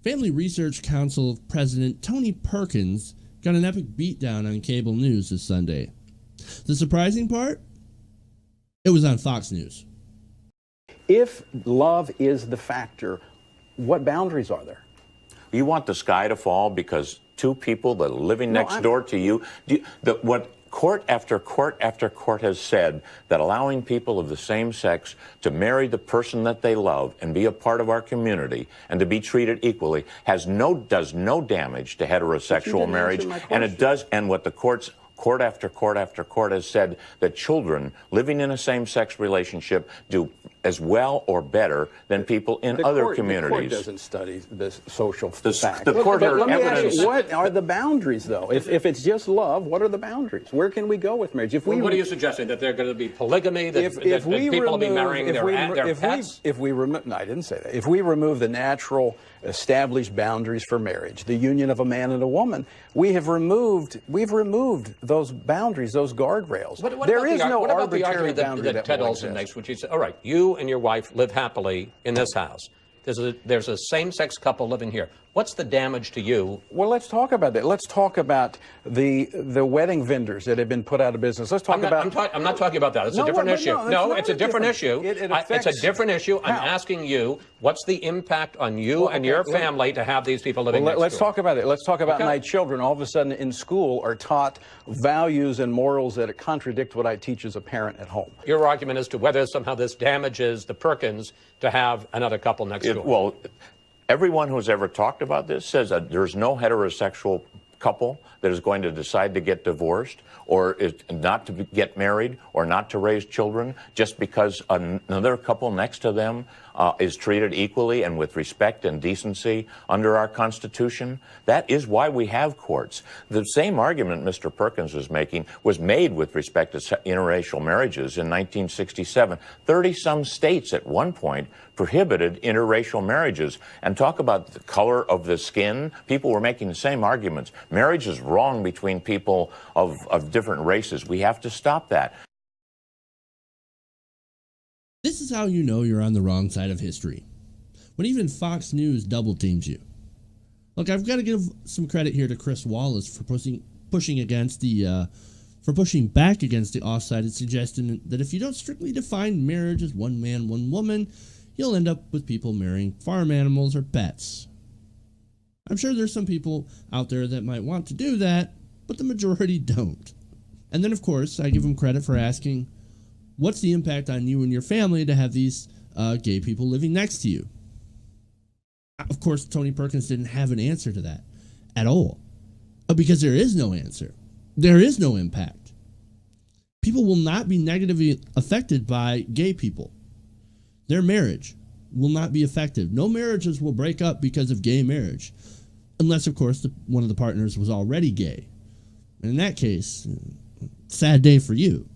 Family Research Council President Tony Perkins got an epic beatdown on cable news this Sunday. The surprising part? It was on Fox News. If love is the factor, what boundaries are there? You want the sky to fall because two people that are living next door to you, what court after court after court has said, that allowing people of the same sex to marry the person that they love and be a part of our community and to be treated equally does no damage to heterosexual marriage, and it does. And what the court after court after court has said, that children living in a same-sex relationship do as well or better than people in other communities. The court doesn't study this social fact. The court but let me evidence. ask you, what are the boundaries, though? If it's just love, what are the boundaries? Where can we go with marriage? What are you suggesting? That they're going to be polygamy? That people will be marrying their pets? No, I didn't say that. If we remove the natural established boundaries for marriage, the union of a man and a woman, we've removed those boundaries, those guardrails. There is no arbitrary boundary that Ted Olson makes, which he said, all right, you and your wife live happily in this house. There's a same-sex couple living here. What's the damage to you? Well, let's talk about that. Let's talk about the wedding vendors that have been put out of business. Let's talk I'm not talking about that. It's a different issue. No, it's a different issue. It's a different issue. I'm asking you, what's the impact on you and your family to have these people living next door? Let's talk about it. Let's talk about my children all of a sudden in school are taught values and morals that contradict what I teach as a parent at home. Your argument as to whether somehow this damages the Perkins to have another couple next door. Well, everyone who's ever talked about this says that there's no heterosexual couple that is going to decide to get divorced or not to get married or not to raise children just because another couple next to them is treated equally and with respect and decency under our Constitution. That is why we have courts. The same argument Mr. Perkins was making was made with respect to interracial marriages in 1967. 30-some states at one point prohibited interracial marriages. And talk about the color of the skin. People were making the same arguments. Marriage is wrong between people of different races. We have to stop that. This is how you know you're on the wrong side of history. When even Fox News double teams you. Look, I've got to give some credit here to Chris Wallace for pushing back against the off-sided suggestion that if you don't strictly define marriage as one man, one woman, you'll end up with people marrying farm animals or pets. I'm sure there's some people out there that might want to do that, but the majority don't. And then, of course, I give him credit for asking, what's the impact on you and your family to have these gay people living next to you? Of course, Tony Perkins didn't have an answer to that at all, because there is no answer. There is no impact. People will not be negatively affected by gay people. Their marriage will not be affected. No marriages will break up because of gay marriage, unless, of course, one of the partners was already gay. And in that case, sad day for you.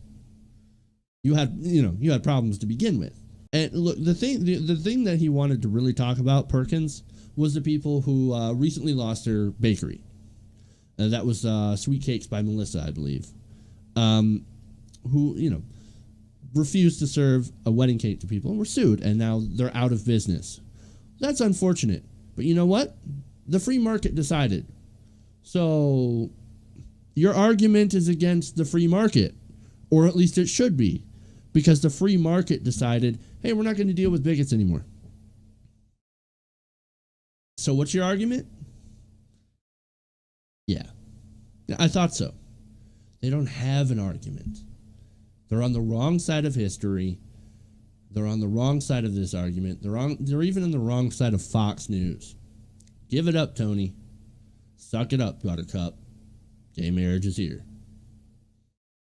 You had problems to begin with. And look, the thing that he wanted to really talk about, Perkins, was the people who recently lost their bakery. That was Sweet Cakes by Melissa, I believe, who refused to serve a wedding cake to people and were sued, and now they're out of business. That's unfortunate, but you know what? The free market decided. So your argument is against the free market, or at least it should be, because the free market decided, hey, we're not going to deal with bigots anymore. So what's your argument? Yeah, I thought so. They don't have an argument. They're on the wrong side of history. They're on the wrong side of this argument. They're even on the wrong side of Fox News. Give it up, Tony. Suck it up, Buttercup. Gay marriage is here.